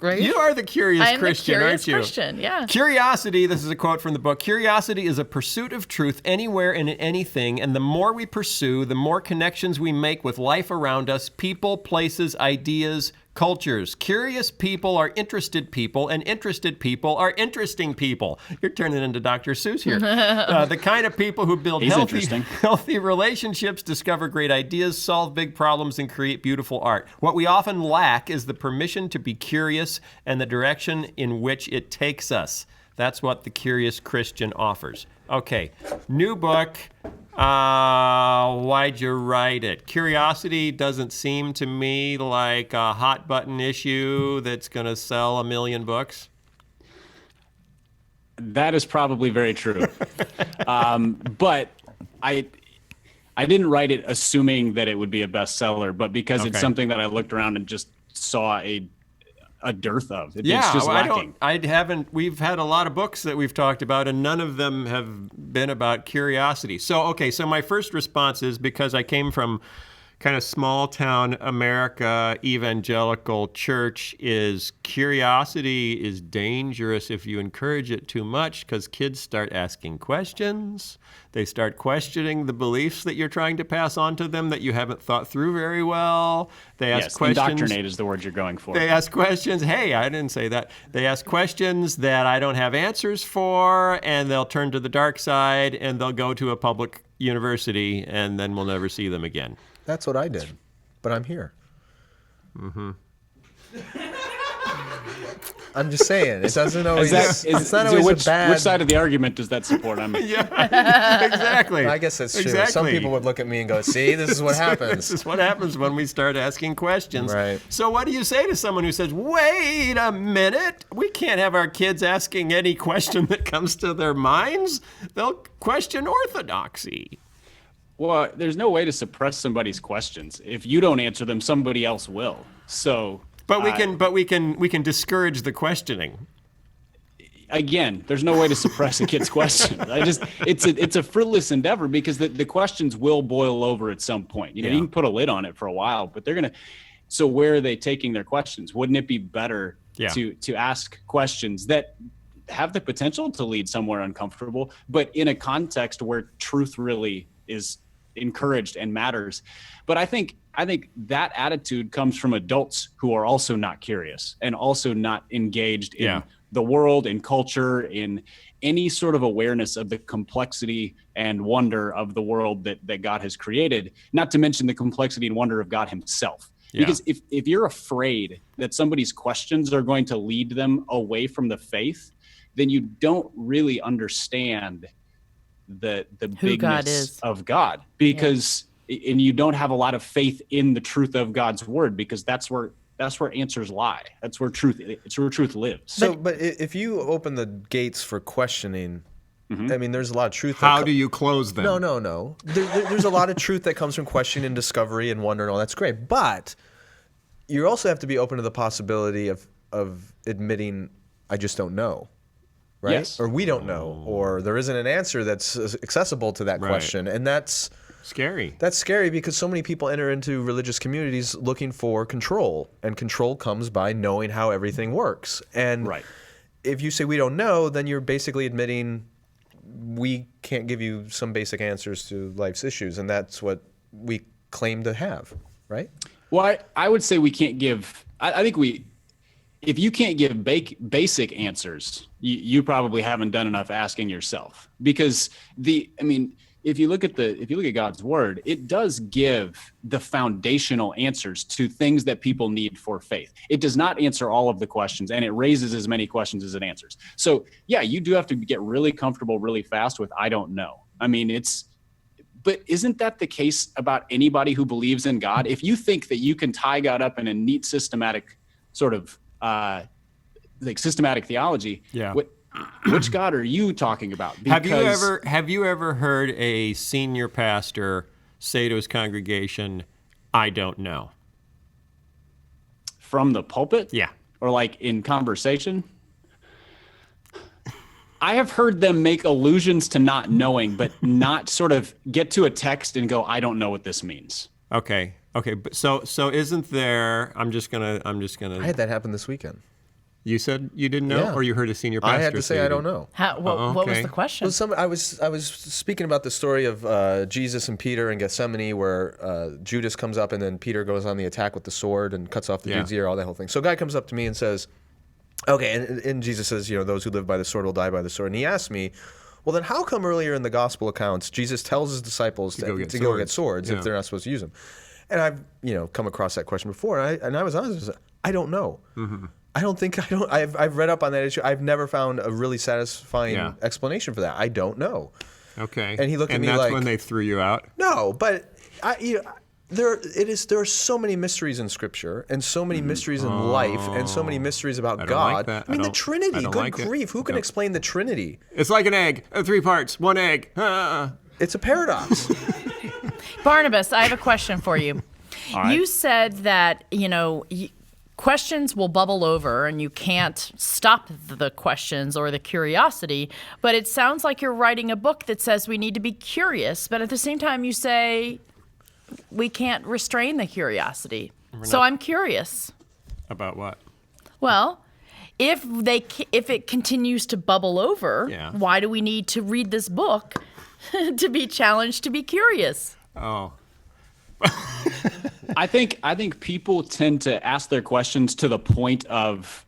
You are the curious I am Christian, the curious aren't you? Christian, yeah. Curiosity, this is a quote from the book, curiosity is a pursuit of truth anywhere and in anything, and the more we pursue, the more connections we make with life around us, people, places, ideas, cultures. Curious people are interested people, and interested people are interesting people. You're turning into Dr. Seuss here. The kind of people who build He's healthy, interesting. healthy relationships, discover great ideas, solve big problems, and create beautiful art. What we often lack is the permission to be curious and the direction in which it takes us. That's what the Curious Christian offers. Okay, new book. Why'd you write it? Curiosity doesn't seem to me like a hot button issue that's going to sell 1 million books. That is probably very true. But I didn't write it assuming that it would be a bestseller, but because it's Okay. something that I looked around and just saw a dearth of. It's Yeah, just well, lacking. we've had a lot of books that we've talked about, and none of them have been about curiosity. So my first response is because I came from kind of small town America, evangelical church, is curiosity is dangerous if you encourage it too much because kids start asking questions. They start questioning the beliefs that you're trying to pass on to them that you haven't thought through very well. They ask Yes, questions. indoctrinate is the word you're going for. They ask questions. Hey, I didn't say that. They ask questions that I don't have answers for, and they'll turn to the dark side, and they'll go to a public university, and then we'll never see them again. That's what I did, but I'm here. I'm just saying, it doesn't always. It's not always which, a bad. which side of the argument does that support? Yeah, exactly. I guess that's true. Exactly. Some people would look at me and go, "See, this is what happens." This is what happens when we start asking questions. Right. So what do you say to someone who says, wait a minute, we can't have our kids asking any question that comes to their minds? They'll question orthodoxy. Well, there's no way to suppress somebody's questions. If you don't answer them, somebody else will. So But we can discourage the questioning. Again, there's no way to suppress a kid's question. It's a fruitless endeavor because the questions will boil over at some point. You know, you can put a lid on it for a while, but so where are they taking their questions? Wouldn't it be better to ask questions that have the potential to lead somewhere uncomfortable, but in a context where truth really is encouraged and matters? But I think that attitude comes from adults who are also not curious and also not engaged in the world, in culture, in any sort of awareness of the complexity and wonder of the world that God has created, not to mention the complexity and wonder of God himself. Because if you're afraid that somebody's questions are going to lead them away from the faith, then you don't really understand the bigness of God, because and you don't have a lot of faith in the truth of God's word, because that's where answers lie. That's where truth lives. So, but if you open the gates for questioning, I mean, there's a lot of truth. How do you close them? No. There's a lot of truth that comes from questioning and discovery and wonder and all. That's great. But you also have to be open to the possibility of admitting, I just don't know. Right? Yes. Or we don't know. Or there isn't an answer that's accessible to that question. And that's scary. That's scary because so many people enter into religious communities looking for control. And control comes by knowing how everything works. And if you say we don't know, then you're basically admitting we can't give you some basic answers to life's issues, and that's what we claim to have, right? Well, I would say we can't give. I think if you can't give basic answers, you probably haven't done enough asking yourself. Because if you look at God's word, it does give the foundational answers to things that people need for faith. It does not answer all of the questions, and it raises as many questions as it answers. So yeah, you do have to get really comfortable really fast with I don't know. I mean, but isn't that the case about anybody who believes in God? If you think that you can tie God up in a neat systematic sort of like systematic theology, which God are you talking about? Because have you ever heard a senior pastor say to his congregation, "I don't know"? From the pulpit? Yeah. Or like in conversation? I have heard them make allusions to not knowing, but not sort of get to a text and go, "I don't know what this means." Okay. But so isn't there? I'm just gonna. I had that happen this weekend. You said you didn't know, or you heard a senior pastor? I had to say I don't know. What was the question? Well, I was speaking about the story of Jesus and Peter in Gethsemane, where Judas comes up and then Peter goes on the attack with the sword and cuts off the dude's ear, all that whole thing. So a guy comes up to me and says, okay, and Jesus says, those who live by the sword will die by the sword. And he asked me, well, then how come earlier in the gospel accounts Jesus tells his disciples to go get swords if they're not supposed to use them? And I've come across that question before, and I was honest. I don't know. Mm-hmm. I've read up on that issue. I've never found a really satisfying explanation for that. I don't know. Okay. And he looked at me like, like, and that's when they threw you out? No, but there are so many mysteries in Scripture and so many mysteries in life and so many mysteries about God. Like I mean, the Trinity. Good grief. Who can explain the Trinity? It's like an egg. 3 parts. 1 egg. It's a paradox. Barnabas, I have a question for you. Right. You said that, questions will bubble over and you can't stop the questions or the curiosity, but it sounds like you're writing a book that says we need to be curious, but at the same time you say we can't restrain the curiosity. So I'm curious. About what? Well, if it continues to bubble over, why do we need to read this book to be challenged to be curious? Oh. I think people tend to ask their questions to the point of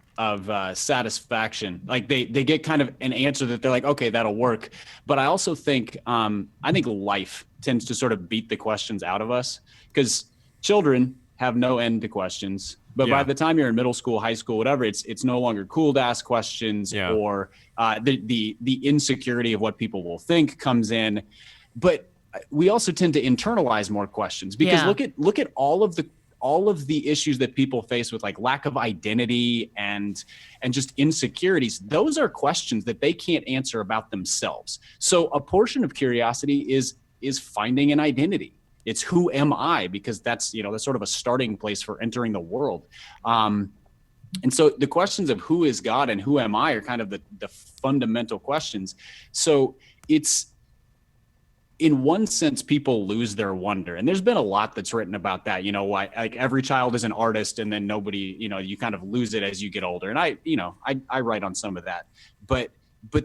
satisfaction. Like they get kind of an answer that they're like, okay, that'll work. But I also think I think life tends to sort of beat the questions out of us, because children have no end to questions. But by the time you're in middle school, high school, whatever, it's no longer cool to ask questions, or the insecurity of what people will think comes in. But we also tend to internalize more questions, because look at all of the issues that people face with, like lack of identity and just insecurities. Those are questions that they can't answer about themselves. So a portion of curiosity is finding an identity. It's who am I? Because that's, that's sort of a starting place for entering the world. And so the questions of who is God and who am I are kind of the fundamental questions. So it's, in one sense, people lose their wonder. And there's been a lot that's written about that, why like every child is an artist and then nobody, you kind of lose it as you get older. And I write on some of that, but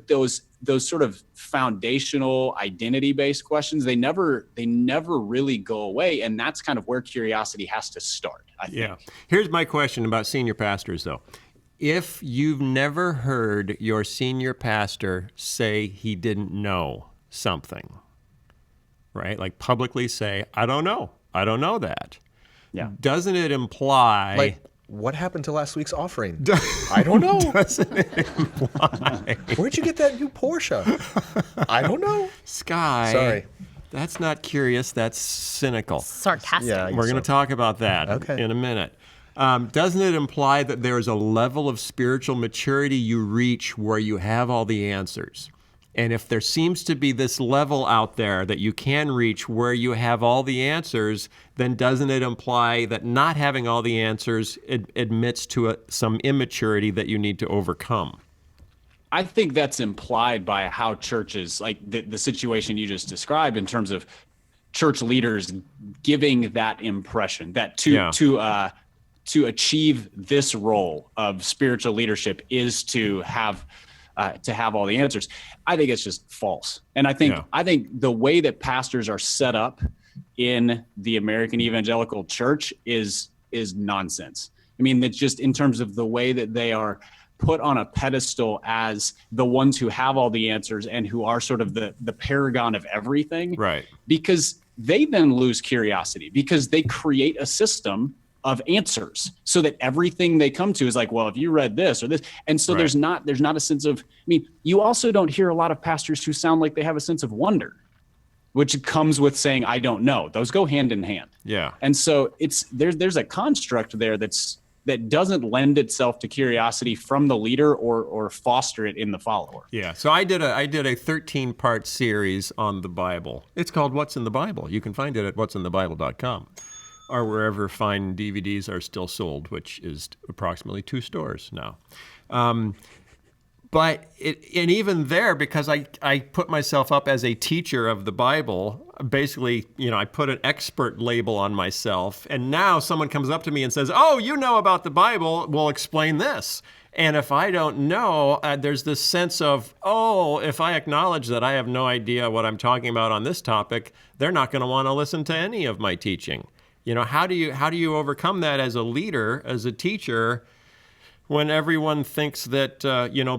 those sort of foundational identity-based questions, they never really go away. And that's kind of where curiosity has to start, I think. Yeah. Here's my question about senior pastors, though. If you've never heard your senior pastor say he didn't know something, right? Like publicly say, I don't know that. Yeah. Doesn't it imply... Like, what happened to last week's offering? I don't know. Doesn't it imply... Where'd you get that new Porsche? I don't know. Skye. Sorry. That's not curious. That's cynical. Sarcastic. Yeah, We're going to talk about that in a minute. Doesn't it imply that there is a level of spiritual maturity you reach where you have all the answers? And if there seems to be this level out there that you can reach where you have all the answers, then doesn't it imply that not having all the answers admits to some immaturity that you need to overcome? I think that's implied by how churches, like the situation you just described in terms of church leaders giving that impression that to achieve this role of spiritual leadership is to have all the answers. I think it's just false. And I think the way that pastors are set up in the American evangelical church is nonsense. I mean, it's just in terms of the way that they are put on a pedestal as the ones who have all the answers and who are sort of the paragon of everything. Right. Because they then lose curiosity because they create a system of answers so that everything they come to is like, well, if you read this or this. And so there's not a sense of, you also don't hear a lot of pastors who sound like they have a sense of wonder, which comes with saying, I don't know. Those go hand in hand. Yeah. And so there's a construct there that doesn't lend itself to curiosity from the leader or foster it in the follower. Yeah. So I did a 13-part series on the Bible. It's called What's in the Bible. You can find it at what'sinthebible.com. or wherever fine DVDs are still sold, which is approximately 2 stores now. And even there, because I put myself up as a teacher of the Bible, basically, I put an expert label on myself. And now someone comes up to me and says, oh, you know about the Bible, well, explain this. And if I don't know, there's this sense of, if I acknowledge that I have no idea what I'm talking about on this topic, they're not going to want to listen to any of my teaching. How do you overcome that as a leader, as a teacher, when everyone thinks that,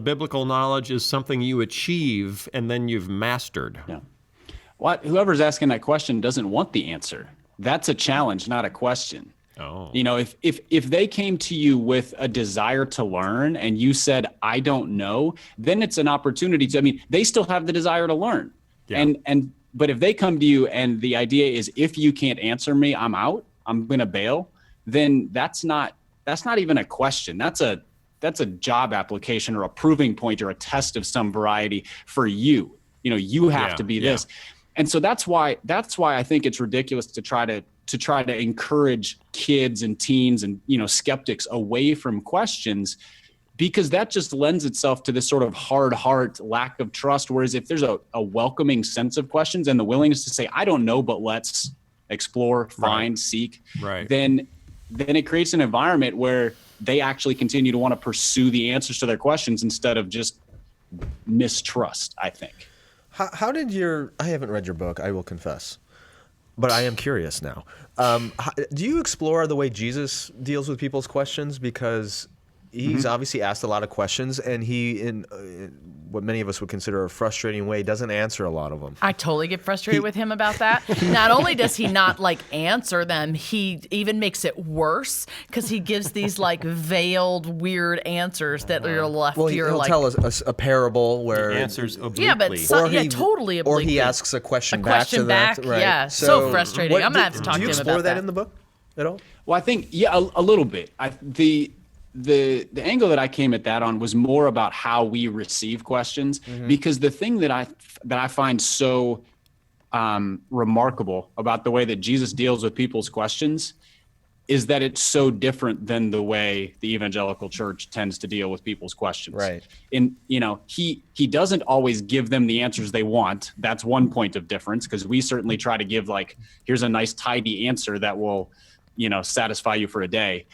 biblical knowledge is something you achieve and then you've mastered? Yeah. Well, whoever's asking that question doesn't want the answer. That's a challenge, not a question. Oh. If they came to you with a desire to learn and you said, I don't know, then it's an opportunity to, they still have the desire to learn. Yeah. But if they come to you and the idea is, if you can't answer me, I'm out, I'm going to bail, then that's not even a question. That's a job application or a proving point or a test of some variety for you. You have to be this. And so that's why I think it's ridiculous to try to encourage kids and teens and, skeptics away from questions, because that just lends itself to this sort of hard heart, lack of trust. Whereas if there's a welcoming sense of questions and the willingness to say, I don't know, but let's explore, find, seek, then it creates an environment where they actually continue to want to pursue the answers to their questions instead of just mistrust, I think. How did I haven't read your book, I will confess, but I am curious now. Do you explore the way Jesus deals with people's questions? Because he's obviously asked a lot of questions, and he, in what many of us would consider a frustrating way, doesn't answer a lot of them. I totally get frustrated with him about that. Not only does he not answer them, he even makes it worse because he gives these veiled, weird answers that you're left. Well, he'll tell us a parable where he answers obliquely. Yeah, but totally obliquely. Or he asks a question back to that. Right. Yeah, so frustrating. I'm gonna have to talk to him about that. Do you explore that in the book at all? Well, I think a little bit. The angle that I came at that on was more about how we receive questions, because the thing that I find so remarkable about the way that Jesus deals with people's questions is that it's so different than the way the evangelical church tends to deal with people's questions. Right. And, he doesn't always give them the answers they want. That's one point of difference, because we certainly try to give here's a nice tidy answer that will, satisfy you for a day.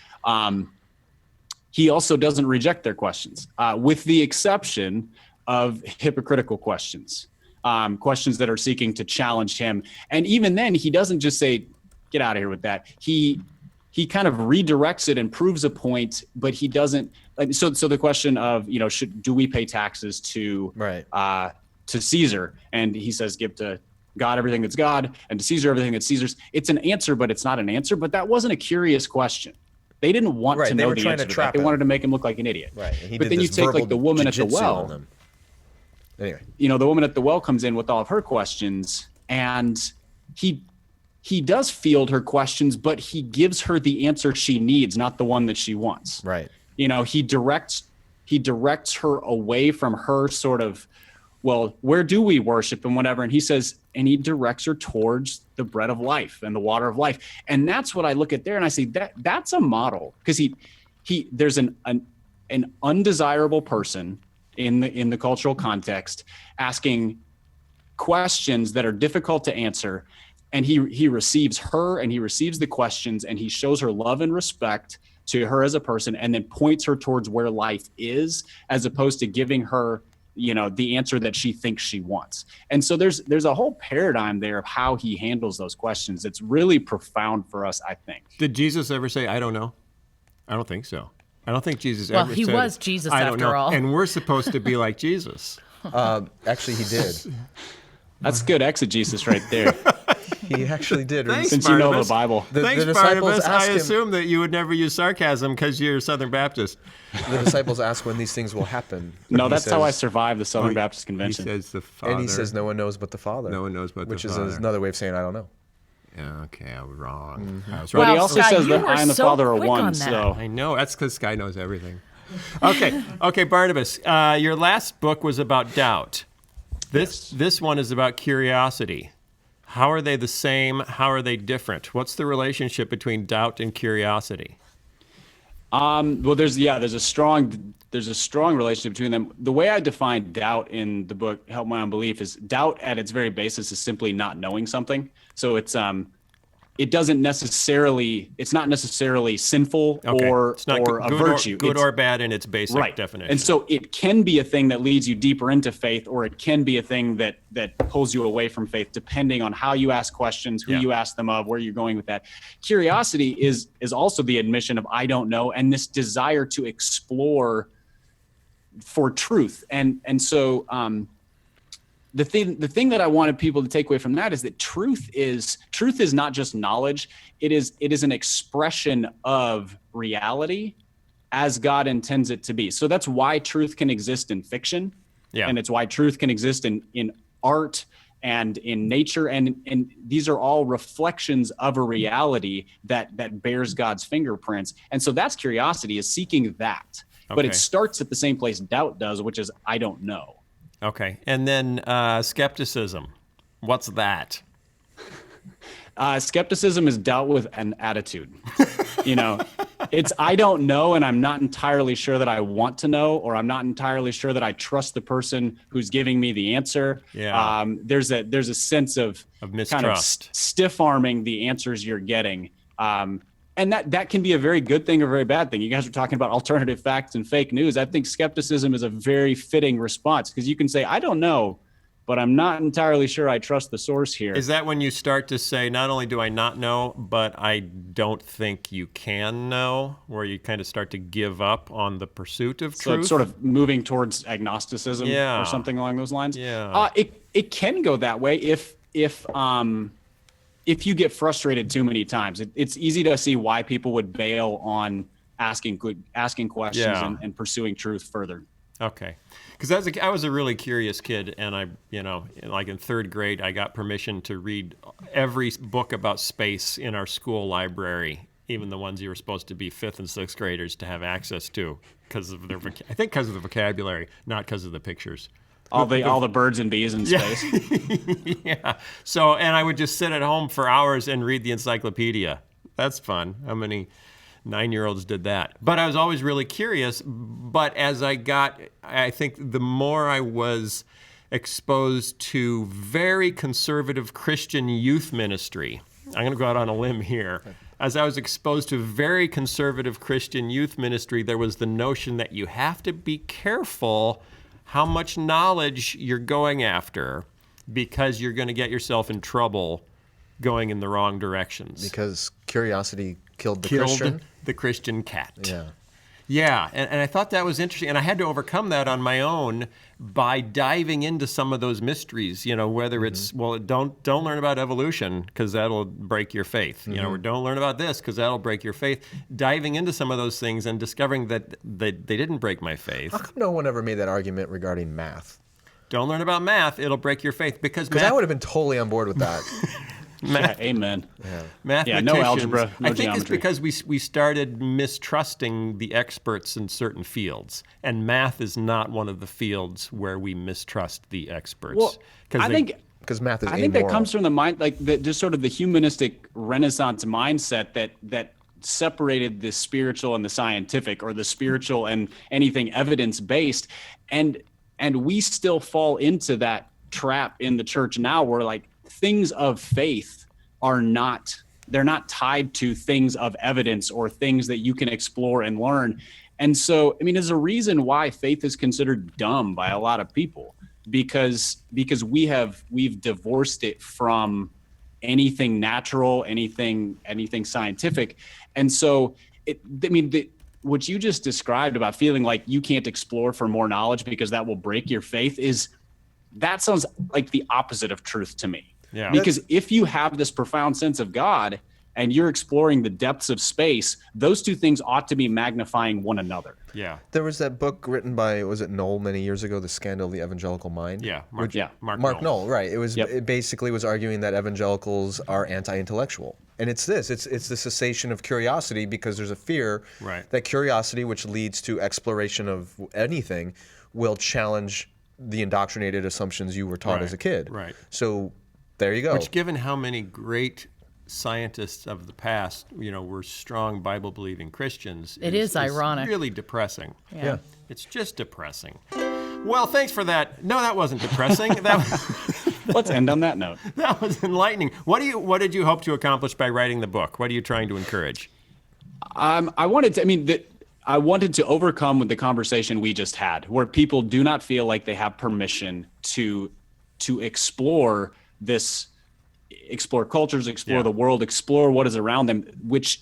He also doesn't reject their questions, with the exception of hypocritical questions, questions that are seeking to challenge him. And even then, he doesn't just say, get out of here with that. He kind of redirects it and proves a point, but he doesn't. So the question of, do we pay taxes to Caesar? And he says, give to God everything that's God, and to Caesar everything that's Caesar's. It's an answer, but it's not an answer. But that wasn't a curious question. They didn't want to know the answer to that. They wanted to make him look like an idiot. Right. But then you take the woman at the well. Anyway, the woman at the well comes in with all of her questions, and he does field her questions, but he gives her the answer she needs, not the one that she wants. Right. He directs her away from her sort of, well, where do we worship and whatever. And he directs her towards the bread of life and the water of life. And that's what I look at there and I say that's a model, because there's an undesirable person in the cultural context asking questions that are difficult to answer. And he receives her, and he receives the questions, and he shows her love and respect to her as a person, and then points her towards where life is, as opposed to giving her, the answer that she thinks she wants. And so there's a whole paradigm there of how he handles those questions. It's really profound for us, I think. Did Jesus ever say, I don't know? I don't think so. I don't think Jesus well, ever said, he was Jesus I don't after know. all. And we're supposed to be like Jesus. Actually, he did. That's good exegesis right there. He actually did. Thanks, Since Barnabas. you know the Bible. Thanks, Barnabas. I assume that you would never use sarcasm because you're Southern Baptist. The disciples ask when these things will happen. No, that's how I survived the Southern Baptist Convention. He says the Father. And he says no one knows but the Father. No one knows but the Which Father. is another way of saying I don't know. Yeah, okay, I was wrong. Mm-hmm. I was wrong. But he Wow, also Skye, says you that were I and the so Father are quick one. on that. So I know. That's because Skye knows everything. Okay, Barnabas, your last book was about doubt. This one is about curiosity. How are they the same? How are they different? What's the relationship between doubt and curiosity? Well, there's a strong relationship between them. The way I define doubt in the book Help My Unbelief is doubt at its very basis is simply not knowing something. So it's not necessarily sinful or a virtue. Good or bad in its basic definition. And so it can be a thing that leads you deeper into faith, or it can be a thing that pulls you away from faith, depending on how you ask questions, who you ask them of, where you're going with that. Curiosity is also the admission of I don't know, and this desire to explore for truth. And so the thing that I wanted people to take away from that is that truth is not just knowledge. It is an expression of reality as God intends it to be. So that's why truth can exist in fiction. Yeah. And it's why truth can exist in art and in nature. And these are all reflections of a reality that bears God's fingerprints. And so that's curiosity, is seeking that. Okay. But it starts at the same place doubt does, which is I don't know. Okay. And then skepticism. What's that? Skepticism is dealt with an attitude. It's I don't know, and I'm not entirely sure that I want to know, or I'm not entirely sure that I trust the person who's giving me the answer. Yeah. There's a sense of mistrust, kind of stiff-arming the answers you're getting. And that can be a very good thing or a very bad thing. You guys are talking about alternative facts and fake news. I think skepticism is a very fitting response, because you can say, I don't know, but I'm not entirely sure I trust the source here. Is that when you start to say, not only do I not know, but I don't think you can know, where you kind of start to give up on the pursuit of truth? So it's sort of moving towards agnosticism or something along those lines? Yeah. It can go that way if you get frustrated too many times. It's easy to see why people would bail on asking questions and pursuing truth further. Okay. Because I was a really curious kid, and like in third grade, I got permission to read every book about space in our school library, even the ones you were supposed to be fifth and sixth graders to have access to, because of the vocabulary, not because of the pictures. all the birds and bees in space. Yeah. So, and I would just sit at home for hours and read the encyclopedia. That's fun. How many 9-year-olds did that? But I was always really curious. But as I think the more I was exposed to very conservative Christian youth ministry, I'm going to go out on a limb here. As I was exposed to very conservative Christian youth ministry, there was the notion that you have to be careful how much knowledge you're going after, because you're going to get yourself in trouble going in the wrong directions. Because curiosity killed the Christian cat. Yeah. Yeah, and I thought that was interesting, and I had to overcome that on my own by diving into some of those mysteries. Whether it's don't learn about evolution because that'll break your faith. Or don't learn about this because that'll break your faith. Diving into some of those things and discovering that they didn't break my faith. How come no one ever made that argument regarding math? Don't learn about math; it'll break your faith because I would have been totally on board with that. Yeah, amen. Mathematicians, no algebra, no I think geometry. it's because we started mistrusting the experts in certain fields, and math is not one of the fields where we mistrust the experts. Well, I think because math is I think that comes from the mind, just sort of the humanistic Renaissance mindset that separated the spiritual and the scientific, or the spiritual and anything evidence-based, and we still fall into that trap in the church now, where things of faith they're not tied to things of evidence or things that you can explore and learn. And so, there's a reason why faith is considered dumb by a lot of people, because we've divorced it from anything natural, anything scientific. And so what you just described about feeling like you can't explore for more knowledge because that will break your faith that sounds like the opposite of truth to me. Yeah. Because if you have this profound sense of God and you're exploring the depths of space, those two things ought to be magnifying one another. Yeah. There was that book written by, was it Knoll many years ago, The Scandal of the Evangelical Mind? Yeah. Mark Knoll, right. It basically was arguing that evangelicals are anti-intellectual. And it's the cessation of curiosity, because there's a fear that curiosity, which leads to exploration of anything, will challenge the indoctrinated assumptions you were taught as a kid. Right. So there you go. Which, given how many great scientists of the past, were strong Bible-believing Christians, it is ironic. Really depressing. Yeah. It's just depressing. Well, thanks for that. No, that wasn't depressing. Let's end on that note. That was enlightening. What did you hope to accomplish by writing the book? What are you trying to encourage? I wanted to overcome with the conversation we just had, where people do not feel like they have permission to explore cultures, explore the world, explore what is around them, which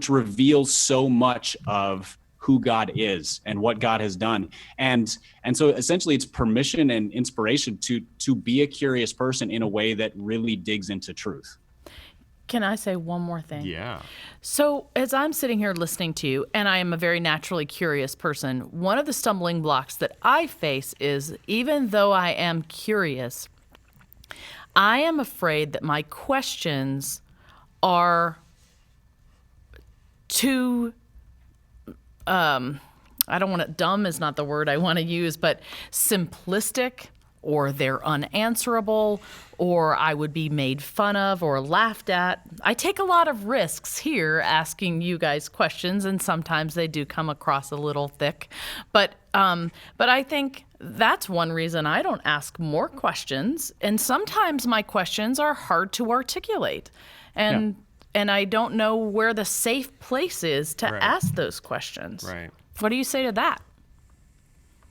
reveals so much of who God is and what God has done. And so essentially it's permission and inspiration to be a curious person in a way that really digs into truth. Can I say one more thing? Yeah. So as I'm sitting here listening to you, and I am a very naturally curious person, one of the stumbling blocks that I face is, even though I am curious, I am afraid that my questions are too, dumb is not the word I want to use, but simplistic, or they're unanswerable, or I would be made fun of or laughed at. I take a lot of risks here asking you guys questions, and sometimes they do come across a little thick. But I think that's one reason I don't ask more questions. And sometimes my questions are hard to articulate. And I don't know where the safe place is to ask those questions. Right. What do you say to that?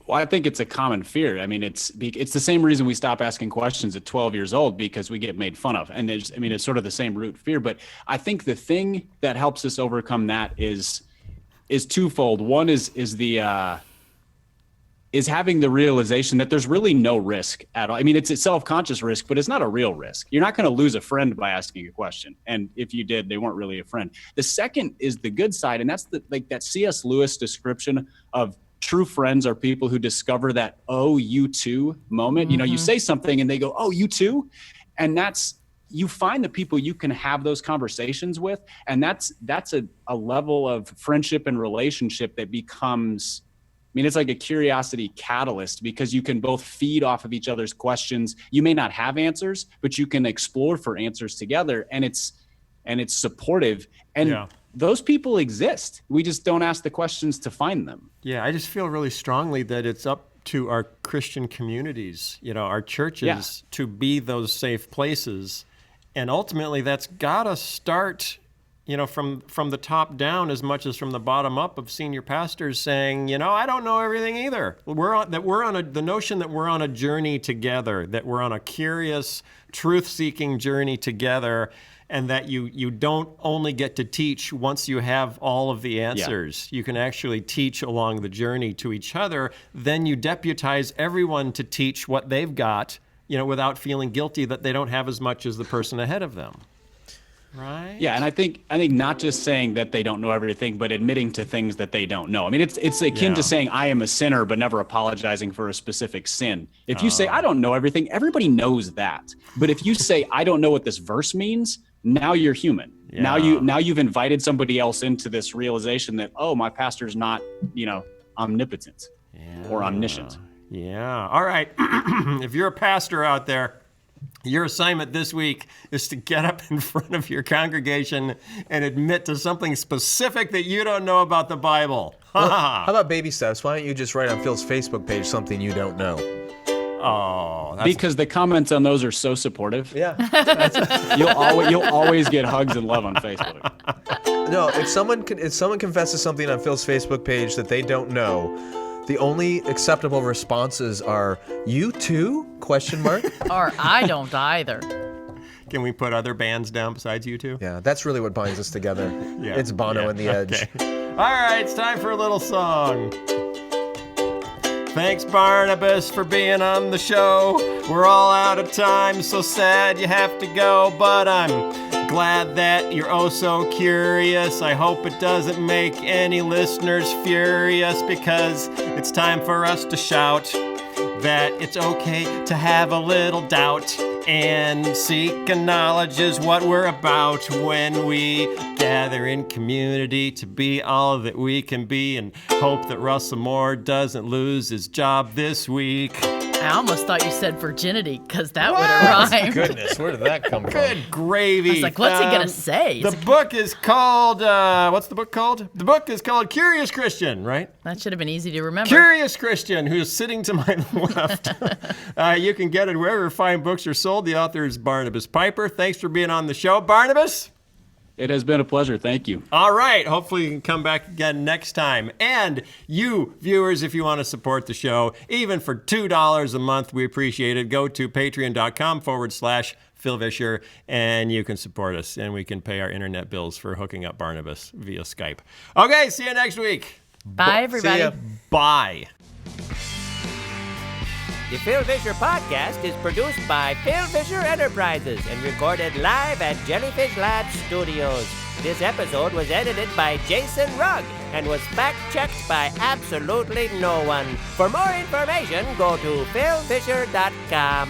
Well, I think it's a common fear. It's the same reason we stop asking questions at 12 years old, because we get made fun of. And it's sort of the same root fear. But I think the thing that helps us overcome that is twofold. One is having the realization that there's really no risk at all. It's a self-conscious risk, but it's not a real risk. You're not going to lose a friend by asking a question. And if you did, they weren't really a friend. The second is the good side. And that's that C.S. Lewis description of true friends are people who discover that, oh, you too moment. You say something and they go, oh, you too. And you find the people you can have those conversations with. And that's a level of friendship and relationship that becomes mean, it's like a curiosity catalyst because you can both feed off of each other's questions. You may not have answers, but you can explore for answers together, and it's supportive. And those people exist. We just don't ask the questions to find them. Yeah, I just feel really strongly that it's up to our Christian communities, our churches, to be those safe places. And ultimately, that's got to start, from the top down as much as from the bottom up, of senior pastors saying, I don't know everything either. The notion that we're on a journey together, that we're on a curious, truth-seeking journey together, and that you don't only get to teach once you have all of the answers. You can actually teach along the journey to each other. Then you deputize everyone to teach what they've got, without feeling guilty that they don't have as much as the person ahead of them. Right? Yeah, and I think not just saying that they don't know everything, but admitting to things that they don't know. I mean, it's akin to saying I am a sinner, but never apologizing for a specific sin. If you say I don't know everything, everybody knows that. But if you say I don't know what this verse means, now you're human. Now you've invited somebody else into this realization that, oh, my pastor's not, omnipotent or omniscient. Yeah. All right. If you're a pastor out there, your assignment this week is to get up in front of your congregation and admit to something specific that you don't know about the Bible. Well, how about baby steps? Why don't you just write on Phil's Facebook page something you don't know? Oh, because the comments on those are so supportive. Yeah. You'll always get hugs and love on Facebook. No, if someone confesses something on Phil's Facebook page that they don't know, the only acceptable responses are "You too?" ? Or I don't either. Can we put other bands down besides you two? Yeah, that's really what binds us together. It's Bono and the Edge. Okay. All right, it's time for a little song. Thanks, Barnabas, for being on the show. We're all out of time, so sad you have to go, but I'm glad that you're oh so curious. I hope it doesn't make any listeners furious, because it's time for us to shout that it's okay to have a little doubt, and seeking knowledge is what we're about when we gather in community to be all that we can be, and hope that Russell Moore doesn't lose his job this week. I almost thought you said virginity, because that would have rhymed. Goodness, where did that come from? Good gravy. I was like, what's he going to say? The book is called, what's the book called? The book is called Curious Christian, right? That should have been easy to remember. Curious Christian, who's sitting to my left. You can get it wherever fine books are sold. The author is Barnabas Piper. Thanks for being on the show, Barnabas. It has been a pleasure. Thank you. All right. Hopefully you can come back again next time. And you, viewers, if you want to support the show, even for $2 a month, we appreciate it. Go to patreon.com/Phil Vischer, and you can support us, and we can pay our internet bills for hooking up Barnabas via Skype. Okay, see you next week. Bye, everybody. See ya. Bye. The Phil Vischer Podcast is produced by Phil Vischer Enterprises and recorded live at Jellyfish Lab Studios. This episode was edited by Jason Rugg and was fact-checked by absolutely no one. For more information, go to philvischer.com.